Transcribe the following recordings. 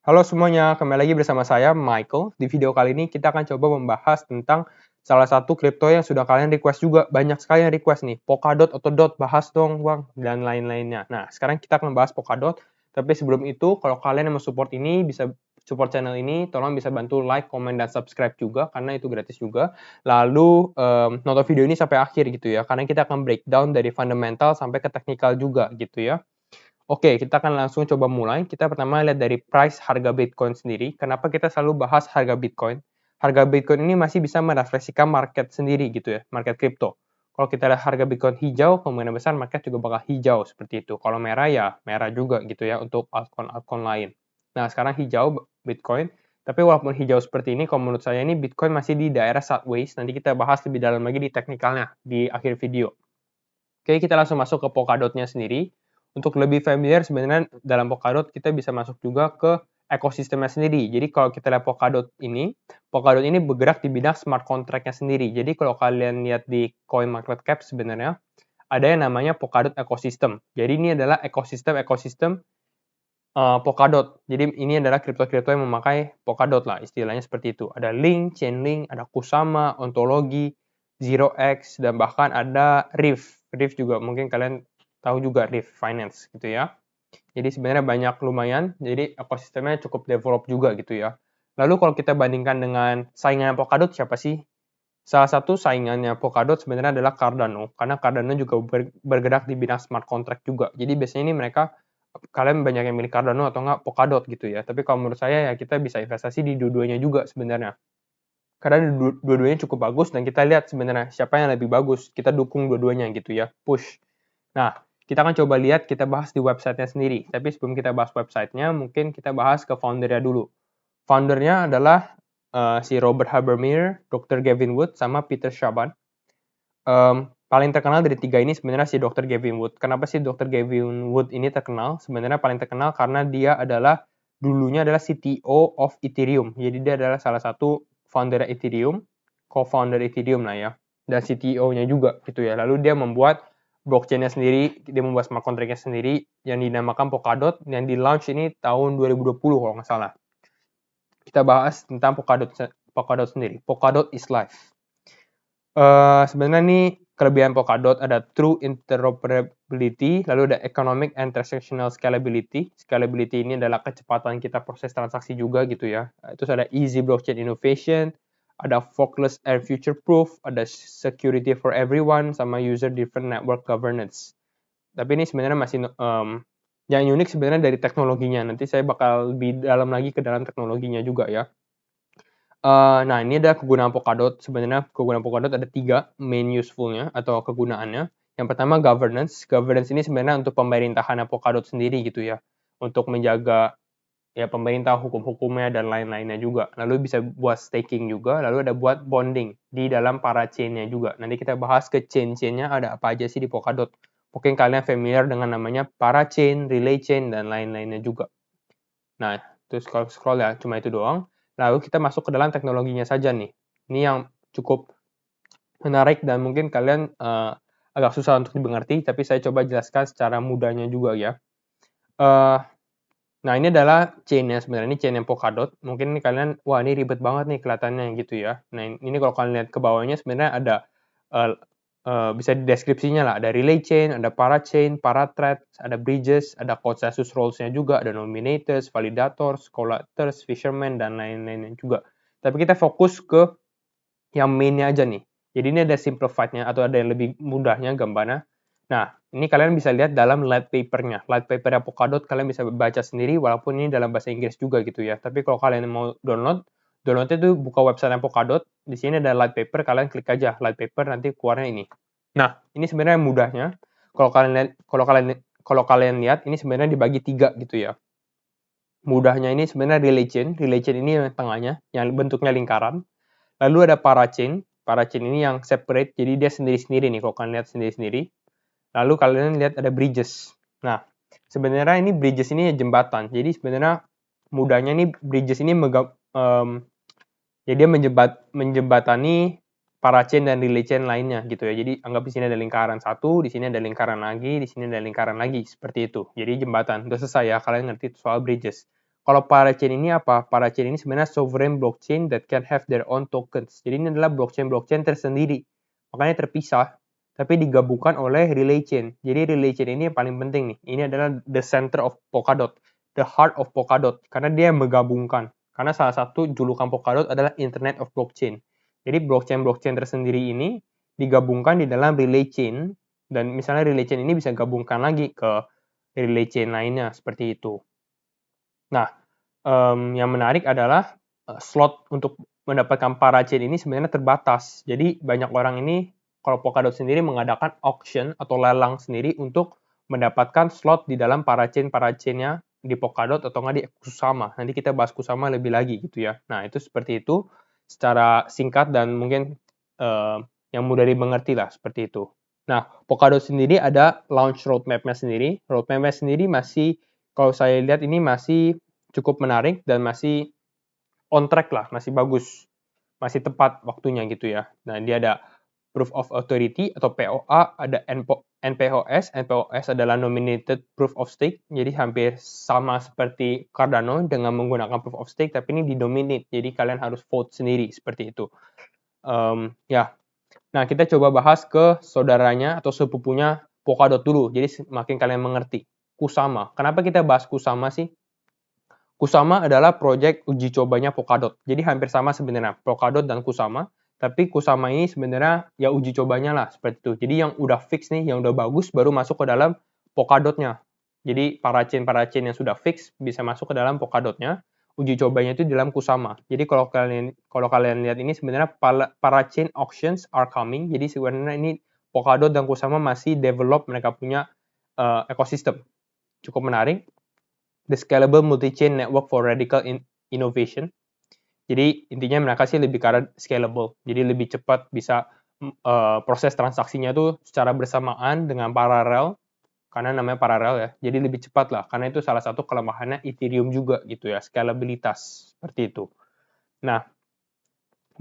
Halo semuanya, kembali lagi bersama saya Michael. Di video kali ini kita akan coba membahas tentang salah satu kripto yang sudah kalian request juga. Banyak sekali yang request nih, Polkadot atau DOT, bahas dong bang, dan lain-lainnya. Nah, sekarang kita akan membahas Polkadot. Tapi sebelum itu, kalau kalian yang mau support ini, bisa support channel ini, tolong bisa bantu like, comment, dan subscribe juga, karena itu gratis juga. Lalu, nonton video ini sampai akhir gitu ya, karena kita akan breakdown dari fundamental sampai ke technical juga gitu ya. Oke, kita akan langsung coba mulai. Kita pertama lihat dari price harga Bitcoin sendiri. Kenapa kita selalu bahas harga Bitcoin? Harga Bitcoin ini masih bisa merefleksikan market sendiri gitu ya, market kripto. Kalau kita lihat harga Bitcoin hijau, kemungkinan besar market juga bakal hijau seperti itu. Kalau merah ya merah juga gitu ya untuk altcoin-altcoin lain. Nah, sekarang hijau Bitcoin. Tapi walaupun hijau seperti ini, kalau menurut saya ini Bitcoin masih di daerah sideways. Nanti kita bahas lebih dalam lagi di teknikalnya di akhir video. Oke, kita langsung masuk ke Polkadot-nya sendiri. Untuk lebih familiar sebenarnya dalam Polkadot kita bisa masuk juga ke ekosistemnya sendiri. Jadi kalau kita lihat Polkadot ini bergerak di bidang smart contract-nya sendiri. Jadi kalau kalian lihat di CoinMarketCap sebenarnya ada yang namanya Polkadot Ecosystem. Jadi ini adalah ekosistem Polkadot. Jadi ini adalah kripto-kripto yang memakai Polkadot lah, istilahnya seperti itu. Ada Link, Chainlink, ada Kusama, Ontologi, ZeroX, dan bahkan ada Riff. Riff juga mungkin kalian tahu juga Riff Finance gitu ya. Jadi sebenarnya banyak lumayan, jadi ekosistemnya cukup develop juga gitu ya. Lalu kalau kita bandingkan dengan saingannya Polkadot siapa sih? Salah satu saingannya Polkadot sebenarnya adalah Cardano, karena Cardano juga bergerak di bidang smart contract juga. Jadi biasanya ini mereka, kalian banyak yang milih Cardano atau enggak Polkadot gitu ya. Tapi kalau menurut saya ya kita bisa investasi di dua-duanya juga sebenarnya. Karena dua-duanya cukup bagus dan kita lihat sebenarnya siapa yang lebih bagus. Kita dukung dua-duanya gitu ya, push. Nah, kita akan coba lihat, kita bahas di websitenya sendiri. Tapi sebelum kita bahas websitenya, mungkin kita bahas ke foundernya dulu. Foundernya adalah si Robert Habermeyer, Dr. Gavin Wood, sama Peter Shaban. Paling terkenal dari tiga ini sebenarnya si Dr. Gavin Wood. Kenapa sih Dr. Gavin Wood ini terkenal? Sebenarnya paling terkenal karena dia adalah dulunya adalah CTO of Ethereum. Jadi dia adalah salah satu founder Ethereum, co-founder Ethereum lah ya, dan CTO-nya juga gitu ya. Lalu dia membuat blockchain-nya sendiri, dia membuat smart contract-nya sendiri yang dinamakan Polkadot yang di launch ini tahun 2020 kalau nggak salah. Kita bahas tentang Polkadot sendiri. Polkadot is life. Sebenarnya nih kelebihan Polkadot ada true interoperability, lalu ada economic and transactional scalability. Scalability ini adalah kecepatan kita proses transaksi juga gitu ya. Terus ada easy blockchain innovation, ada forkless and future proof, ada security for everyone, sama user different network governance. Tapi ini sebenarnya masih yang unik sebenarnya dari teknologinya. Nanti saya bakal lebih dalam lagi ke dalam teknologinya juga ya. Nah, ini ada kegunaan Polkadot. Sebenarnya kegunaan Polkadot ada 3 main useful-nya atau kegunaannya. Yang pertama governance. Governance ini sebenarnya untuk pemerintahan Polkadot sendiri gitu ya. Untuk menjaga ya pemerintah, hukum-hukumnya dan lain-lainnya juga. Lalu bisa buat staking juga, lalu ada buat bonding di dalam para chain-nya juga. Nanti kita bahas ke chain-chain-nya ada apa aja sih di Polkadot. Mungkin kalian familiar dengan namanya para chain, relay chain, dan lain-lainnya juga. Nah, terus scroll ya, cuma itu doang. Lalu kita masuk ke dalam teknologinya saja nih. Ini yang cukup menarik dan mungkin kalian agak susah untuk dimengerti, tapi saya coba jelaskan secara mudahnya juga ya. Nah, ini adalah chain-nya sebenarnya, ini chain yang Polkadot. Mungkin ini kalian, wah ini ribet banget nih kelihatannya gitu ya. Nah, ini kalau kalian lihat ke bawahnya sebenarnya ada bisa di deskripsinya lah, ada relay chain, ada parachain, parathreads, ada bridges, ada consensus rules-nya juga, ada nominators, validators, collectors, fishermen, dan lain-lainnya juga. Tapi kita fokus ke yang main-nya aja nih. Jadi ini ada simplified-nya atau ada yang lebih mudahnya gambarnya. Nah, ini kalian bisa lihat dalam light paper-nya. Light paper Polkadot kalian bisa baca sendiri walaupun ini dalam bahasa Inggris juga gitu ya. Tapi kalau kalian mau download itu buka website Polkadot. Di sini ada light paper, kalian klik aja light paper nanti keluarnya ini. Nah, ini sebenarnya mudahnya. Kalau kalian lihat ini sebenarnya dibagi 3 gitu ya. Mudahnya ini sebenarnya relay chain. Relay chain ini yang tengahnya, yang bentuknya lingkaran. Lalu ada parachain. Parachain ini yang separate, jadi dia sendiri-sendiri nih kalau kalian lihat sendiri-sendiri. Lalu kalian lihat ada bridges. Nah, sebenarnya ini bridges ini jembatan. Jadi sebenarnya mudahnya nih bridges ini jadi dia menjembatani parachain dan relay chain lainnya gitu ya. Jadi anggap di sini ada lingkaran satu, di sini ada lingkaran lagi, di sini ada lingkaran lagi seperti itu. Jadi jembatan. Udah selesai ya, kalian ngerti soal bridges. Kalau parachain ini apa? Parachain ini sebenarnya sovereign blockchain that can have their own tokens. Jadi ini adalah blockchain-blockchain tersendiri. Makanya terpisah, tapi digabungkan oleh relay chain. Jadi relay chain ini yang paling penting nih. Ini adalah the center of Polkadot, the heart of Polkadot, karena dia yang menggabungkan. Karena salah satu julukan Polkadot adalah Internet of Blockchain. Jadi blockchain-blockchain tersendiri ini digabungkan di dalam relay chain, dan misalnya relay chain ini bisa gabungkan lagi ke relay chain lainnya, seperti itu. Nah, yang menarik adalah slot untuk mendapatkan parachain ini sebenarnya terbatas. Jadi banyak orang ini, kalau Polkadot sendiri mengadakan auction atau lelang sendiri untuk mendapatkan slot di dalam parachain-parachainnya di Polkadot atau nggak di Kusama. Nanti kita bahas Kusama lebih lagi gitu ya. Nah, itu seperti itu secara singkat dan mungkin yang mudah dimengerti lah, seperti itu. Nah, Polkadot sendiri ada launch roadmap-nya sendiri. Roadmap-nya sendiri masih, kalau saya lihat ini masih cukup menarik dan masih on track lah, masih bagus, masih tepat waktunya gitu ya. Nah, dia ada Proof of Authority atau POA, ada NPOS. NPOS adalah Nominated Proof of Stake, jadi hampir sama seperti Cardano dengan menggunakan Proof of Stake, tapi ini di-dominate, jadi kalian harus vote sendiri, seperti itu. Ya, nah kita coba bahas ke saudaranya atau sepupunya Polkadot dulu, jadi semakin kalian mengerti. Kusama, kenapa kita bahas Kusama sih? Kusama adalah proyek uji cobanya Polkadot. Jadi hampir sama sebenarnya Polkadot dan Kusama, tapi Kusama ini sebenarnya ya uji cobanya lah seperti itu. Jadi yang udah fix nih, yang udah bagus baru masuk ke dalam Polkadotnya. Jadi parachain yang sudah fix bisa masuk ke dalam Polkadotnya. Uji cobanya itu di dalam Kusama. Jadi kalau kalian lihat ini sebenarnya parachain auctions are coming. Jadi sebenarnya ini Polkadot dan Kusama masih develop, mereka punya ekosistem. Cukup menarik. The Scalable Multi-Chain Network for Radical Innovation. Jadi intinya mereka sih lebih ke arah scalable. Jadi lebih cepat bisa proses transaksinya tuh secara bersamaan dengan paralel, karena namanya paralel ya. Jadi lebih cepat lah, karena itu salah satu kelemahannya Ethereum juga gitu ya, scalabilitas seperti itu. Nah,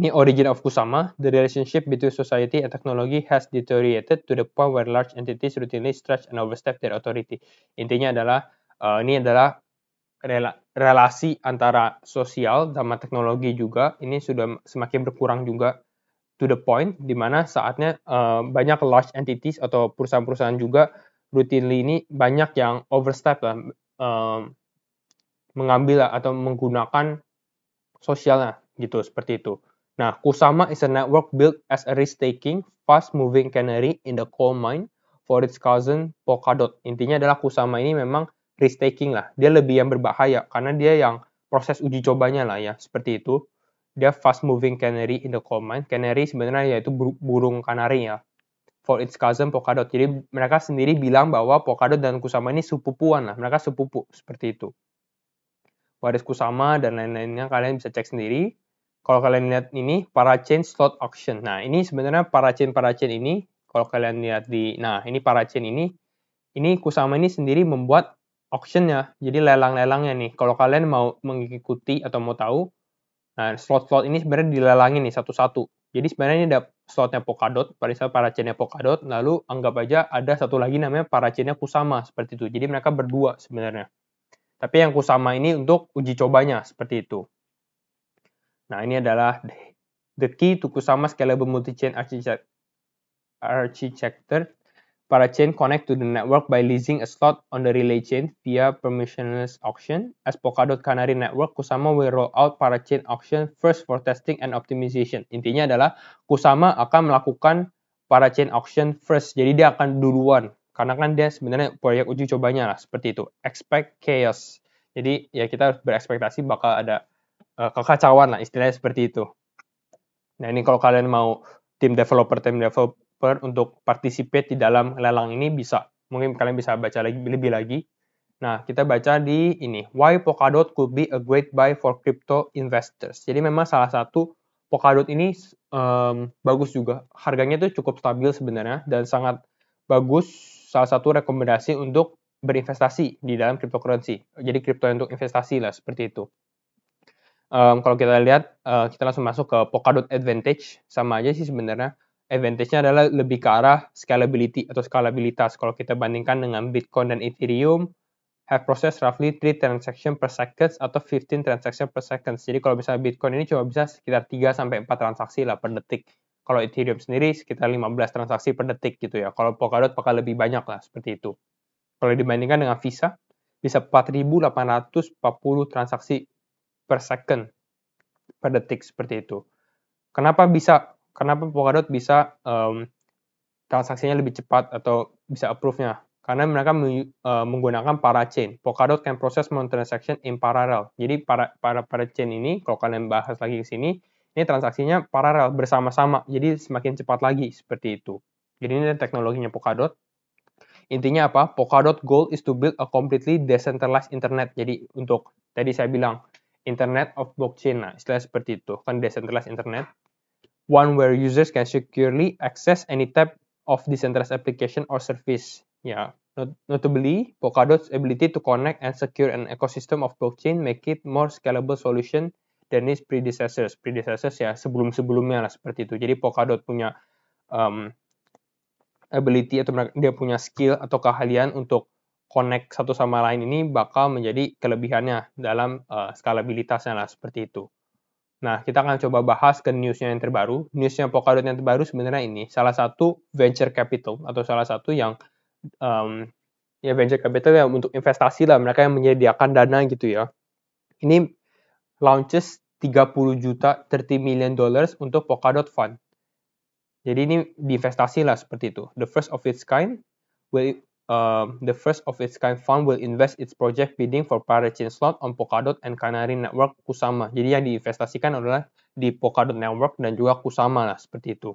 ini origin of Kusama. The relationship between society and technology has deteriorated to the point where large entities routinely stretch and overstep their authority. Intinya adalah ini adalah relasi antara sosial sama teknologi juga ini sudah semakin berkurang juga, to the point di mana saatnya banyak large entities atau perusahaan-perusahaan juga routinely ini banyak yang overstep lah, mengambil atau menggunakan sosialnya gitu, seperti itu. Nah, Kusama is a network built as a risk-taking, fast-moving canary in the coal mine for its cousin Polkadot. Intinya adalah Kusama ini memang risk-taking lah. Dia lebih yang berbahaya karena dia yang proses uji cobanya lah ya, seperti itu. Dia fast-moving canary in the coal mine. Canary sebenarnya yaitu burung kanari ya. For its cousin Polkadot. Jadi mereka sendiri bilang bahwa Polkadot dan Kusama ini sepupuan lah. Mereka sepupu, seperti itu. Waris Kusama dan lain-lainnya kalian bisa cek sendiri. Kalau kalian lihat ini parachain slot auction. Nah, ini sebenarnya parachain ini kalau kalian lihat nah ini parachain ini Kusama ini sendiri membuat auction-nya. Jadi lelang-lelangnya nih. Kalau kalian mau mengikuti atau mau tahu, nah slot-slot ini sebenarnya dilalangin nih satu-satu. Jadi sebenarnya ini ada slotnya Polkadot, parachain-nya Polkadot, lalu anggap aja ada satu lagi namanya parachain-nya Kusama seperti itu. Jadi mereka berdua sebenarnya. Tapi yang Kusama ini untuk uji cobanya, seperti itu. Nah, ini adalah the key to Kusama Scalable Multi-Chain Architecture. Parachain connect to the network by leasing a slot on the relay chain via permissionless auction. As Polkadot Canary Network, Kusama will roll out parachain auction first for testing and optimization. Intinya adalah Kusama akan melakukan parachain auction first. Jadi dia akan duluan. Karena kan dia sebenarnya proyek uji cobanya lah, seperti itu. Expect chaos. Jadi ya kita harus berekspektasi bakal ada kekacauan lah, istilahnya seperti itu. Nah ini kalau kalian mau tim developer untuk participate di dalam lelang ini bisa. Mungkin kalian bisa baca lebih lagi. Nah, kita baca di ini. Why Polkadot could be a great buy for crypto investors. Jadi memang salah satu Polkadot ini bagus juga. Harganya itu cukup stabil sebenarnya dan sangat bagus. Salah satu rekomendasi untuk berinvestasi di dalam cryptocurrency. Jadi crypto untuk investasi lah, seperti itu. Kalau kita lihat, kita langsung masuk ke Polkadot Advantage, sama aja sih sebenarnya. Advantage-nya adalah lebih ke arah scalability atau skalabilitas. Kalau kita bandingkan dengan Bitcoin dan Ethereum, have processed roughly 3 transaction per second atau 15 transaction per second. Jadi kalau misalnya Bitcoin ini cuma bisa sekitar 3 sampai 4 transaksi lah per detik. Kalau Ethereum sendiri sekitar 15 transaksi per detik gitu ya. Kalau Polkadot bakal lebih banyak lah seperti itu. Kalau dibandingkan dengan Visa, bisa 4.840 transaksi per second per detik seperti itu. Kenapa Polkadot bisa transaksinya lebih cepat atau bisa approve-nya? Karena mereka menggunakan parachain. Polkadot can process more transaction in parallel. Jadi parachain ini, kalau kalian bahas lagi ke sini, ini transaksinya paralel bersama-sama. Jadi semakin cepat lagi seperti itu. Jadi ini teknologinya Polkadot. Intinya apa? Polkadot goal is to build a completely decentralized internet. Jadi untuk tadi saya bilang Internet of Blockchain. Nah, istilah seperti itu. Kan decentralized internet. One where users can securely access any type of decentralized application or service. Ya, notably, Polkadot's ability to connect and secure an ecosystem of blockchain make it more scalable solution than its predecessors. Predecessors ya sebelum-sebelumnya lah seperti itu. Jadi Polkadot punya ability atau dia punya skill atau keahlian untuk connect satu sama lain ini bakal menjadi kelebihannya dalam skalabilitasnya lah seperti itu. Nah, kita akan coba bahas ke newsnya yang terbaru. Newsnya Polkadot yang terbaru sebenarnya ini salah satu venture capital atau salah satu yang ya venture capital yang untuk investasi lah, mereka yang menyediakan dana gitu ya. Ini launches 30 juta $30 million untuk Polkadot Fund. Jadi ini diinvestasi lah seperti itu. The first of its kind fund will invest its project bidding for parachain slot on Polkadot and Canary Network Kusama. Jadi yang diinvestasikan adalah di Polkadot Network dan juga Kusama lah seperti itu.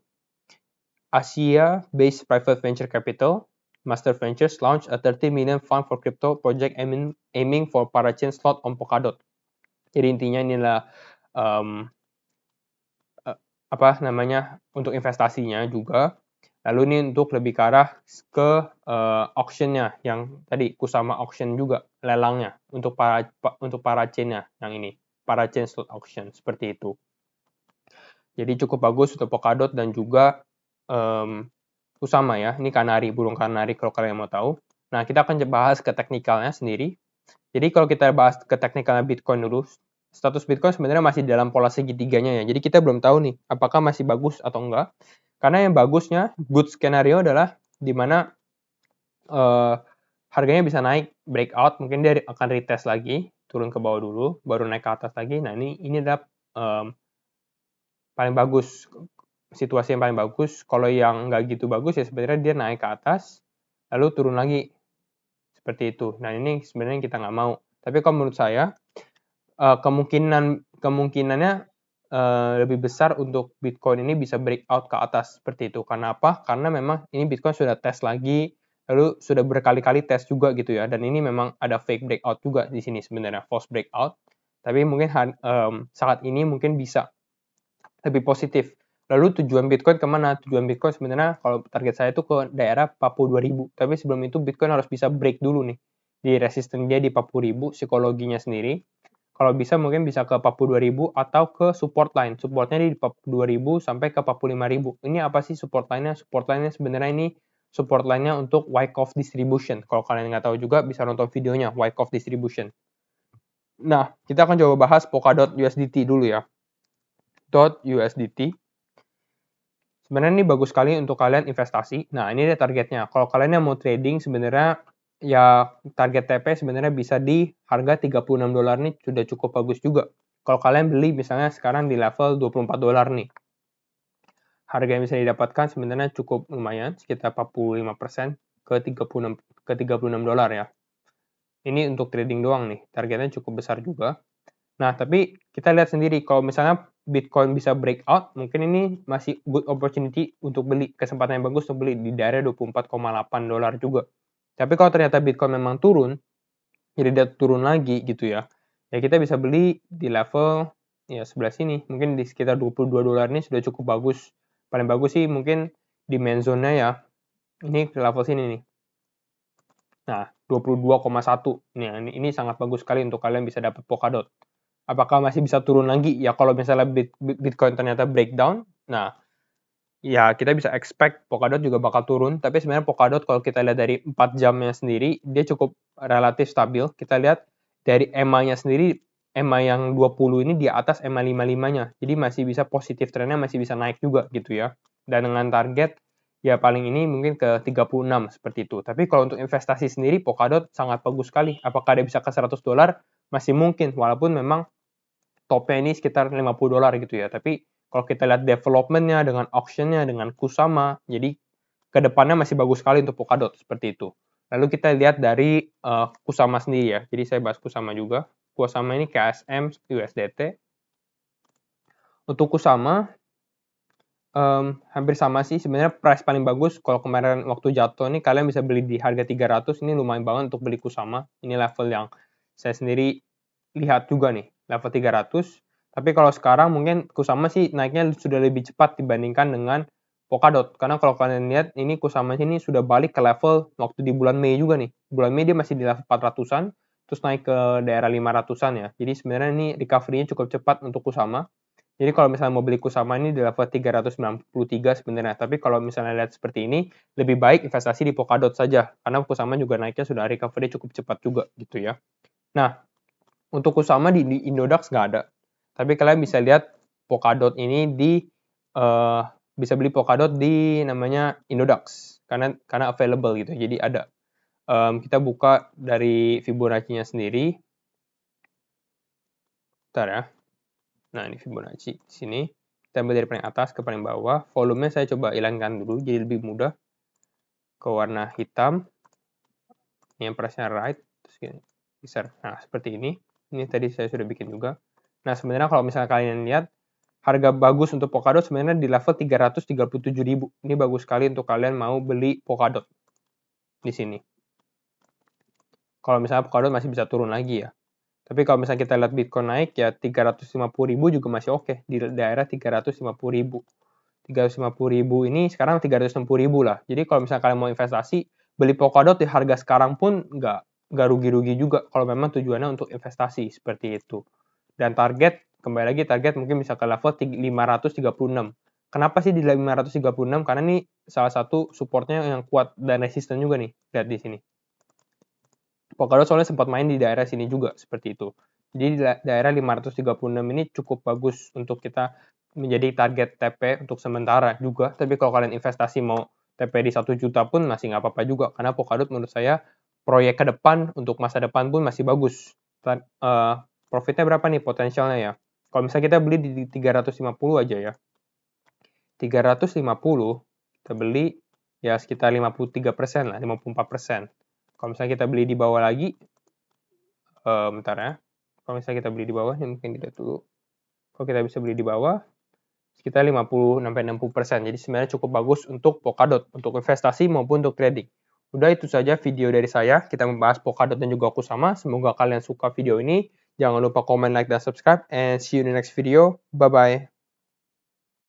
Asia-based private venture capital Master Ventures launched a 30 million fund for crypto project aiming for parachain slot on Polkadot. Jadi intinya inilah untuk investasinya juga. Lalu ini untuk lebih ke arah ke auction-nya yang tadi Kusama auction juga lelangnya untuk parachain-nya yang ini, parachain slot auction seperti itu. Jadi cukup bagus untuk Polkadot dan juga Kusama ya. Ini kanari, burung kanari kalau kalian mau tahu. Nah, kita akan bahas ke teknikalnya sendiri. Jadi kalau kita bahas ke teknikalnya Bitcoin dulu, status Bitcoin sebenarnya masih dalam pola segitiganya ya. Jadi kita belum tahu nih apakah masih bagus atau enggak. Karena yang bagusnya, good scenario adalah di mana harganya bisa naik, breakout, mungkin dia akan retest lagi, turun ke bawah dulu, baru naik ke atas lagi. Nah ini adalah paling bagus, situasi yang paling bagus. Kalau yang nggak gitu bagus ya sebenarnya dia naik ke atas, lalu turun lagi. Seperti itu. Nah ini sebenarnya kita nggak mau. Tapi kalau menurut saya, kemungkinannya lebih besar untuk Bitcoin ini bisa breakout ke atas seperti itu. Karena apa? Karena memang ini Bitcoin sudah tes lagi, lalu sudah berkali-kali tes juga gitu ya. Dan ini memang ada fake breakout juga di sini sebenarnya, false breakout. Tapi mungkin saat ini mungkin bisa lebih positif. Lalu tujuan Bitcoin kemana? Tujuan Bitcoin sebenarnya kalau target saya itu ke daerah 42.000. Tapi sebelum itu Bitcoin harus bisa break dulu nih. Di resisten dia di 40.000 psikologinya sendiri. Kalau bisa mungkin bisa ke 42.000 atau ke support line. Supportnya di 42.000 sampai ke 45.000. Ini apa sih support line-nya? Support line-nya sebenarnya ini support line-nya untuk Wyckoff distribution. Kalau kalian nggak tahu juga bisa nonton videonya Wyckoff distribution. Nah, kita akan coba bahas Polkadot USDT dulu ya. .USDT. Sebenarnya ini bagus sekali untuk kalian investasi. Nah, ini dia targetnya. Kalau kalian yang mau trading sebenarnya ya target TP sebenarnya bisa di harga $36 nih sudah cukup bagus juga. Kalau kalian beli misalnya sekarang di level $24 nih. Harga yang bisa didapatkan sebenarnya cukup lumayan, sekitar 45% ke $36 ya. Ini untuk trading doang nih, targetnya cukup besar juga. Nah, tapi kita lihat sendiri kalau misalnya Bitcoin bisa breakout, mungkin ini masih good opportunity untuk beli, kesempatan yang bagus untuk beli di daerah $24,8 juga. Tapi kalau ternyata Bitcoin memang turun, jadi dia turun lagi gitu ya, ya kita bisa beli di level ya sebelah sini, mungkin di sekitar $22 ini sudah cukup bagus. Paling bagus sih mungkin di main zone-nya ya, ini ke level sini nih. Nah, 22,1. Ini sangat bagus sekali untuk kalian bisa dapat Polkadot. Apakah masih bisa turun lagi? Ya kalau misalnya Bitcoin ternyata breakdown, nah ya kita bisa expect Polkadot juga bakal turun, tapi sebenarnya Polkadot kalau kita lihat dari 4 jamnya sendiri, dia cukup relatif stabil. Kita lihat dari EMA-nya sendiri, EMA yang 20 ini di atas EMA 55-nya. Jadi masih bisa positif trennya, masih bisa naik juga gitu ya. Dan dengan target ya paling ini mungkin ke 36 seperti itu. Tapi kalau untuk investasi sendiri Polkadot sangat bagus sekali. Apakah dia bisa ke $100? Masih mungkin, walaupun memang topnya ini sekitar $50 gitu ya. Tapi kalau kita lihat development-nya dengan auction-nya dengan Kusama, jadi kedepannya masih bagus sekali untuk Polkadot seperti itu. Lalu kita lihat dari Kusama sendiri ya. Jadi saya bahas Kusama juga. Kusama ini KSM USDT. Untuk Kusama hampir sama sih sebenarnya price paling bagus kalau kemarin waktu jatuh nih kalian bisa beli di harga 300, ini lumayan banget untuk beli Kusama. Ini level yang saya sendiri lihat juga nih, level 300. Tapi kalau sekarang mungkin Kusama sih naiknya sudah lebih cepat dibandingkan dengan Polkadot. Karena kalau kalian lihat ini Kusama ini sudah balik ke level waktu di bulan Mei juga nih. Bulan Mei dia masih di level 400-an, terus naik ke daerah 500-an ya. Jadi sebenarnya ini recovery-nya cukup cepat untuk Kusama. Jadi kalau misalnya mau beli Kusama ini di level 393 sebenarnya. Tapi kalau misalnya lihat seperti ini, lebih baik investasi di Polkadot saja. Karena Kusama juga naiknya sudah recovery cukup cepat juga gitu ya. Nah, untuk Kusama di Indodax nggak ada. Tapi kalian bisa lihat Polkadot ini bisa beli Polkadot di namanya Indodax. Karena available gitu. Jadi ada. Kita buka dari Fibonacci-nya sendiri. Bentar ya. Nah, ini Fibonacci. Di sini kita ambil dari paling atas ke paling bawah. Volumenya saya coba hilangkan dulu, jadi lebih mudah. Ke warna hitam. Ini yang price-nya right. Terus gini, besar. Nah, seperti ini. Ini tadi saya sudah bikin juga. Nah, sebenarnya kalau misalnya kalian lihat, harga bagus untuk Polkadot sebenarnya di level 337.000. Ini bagus sekali untuk kalian mau beli Polkadot di sini. Kalau misalnya Polkadot masih bisa turun lagi ya. Tapi kalau misalnya kita lihat Bitcoin naik, ya 350.000 juga masih oke. Di daerah 350.000. 350.000 ini sekarang 360.000 lah. Jadi kalau misalnya kalian mau investasi, beli Polkadot di harga sekarang pun nggak rugi-rugi juga kalau memang tujuannya untuk investasi seperti itu. Dan target, kembali lagi target mungkin bisa ke level 536. Kenapa sih di 536? Karena ini salah satu supportnya yang kuat dan resisten juga nih. Lihat di sini. Polkadot soalnya sempat main di daerah sini juga seperti itu. Jadi di daerah 536 ini cukup bagus untuk kita menjadi target TP untuk sementara juga. Tapi kalau kalian investasi mau TP di 1 juta pun masih nggak apa-apa juga. Karena Polkadot menurut saya proyek ke depan untuk masa depan pun masih bagus. Profitnya berapa nih potensialnya ya? Kalau misalnya kita beli di 350 aja ya. 350 kita beli ya sekitar 53% lah, 54%. Kalau misalnya kita beli di bawah lagi, bentar ya. Kalau misalnya kita beli di bawah, ini mungkin dilihat dulu. Kalau kita bisa beli di bawah, sekitar 50-60%. Jadi sebenarnya cukup bagus untuk Polkadot, untuk investasi maupun untuk trading. Udah itu saja video dari saya. Kita membahas Polkadot dan juga Kusama. Semoga kalian suka video ini. Jangan lupa komen, like, dan subscribe. And see you in the next video. Bye-bye.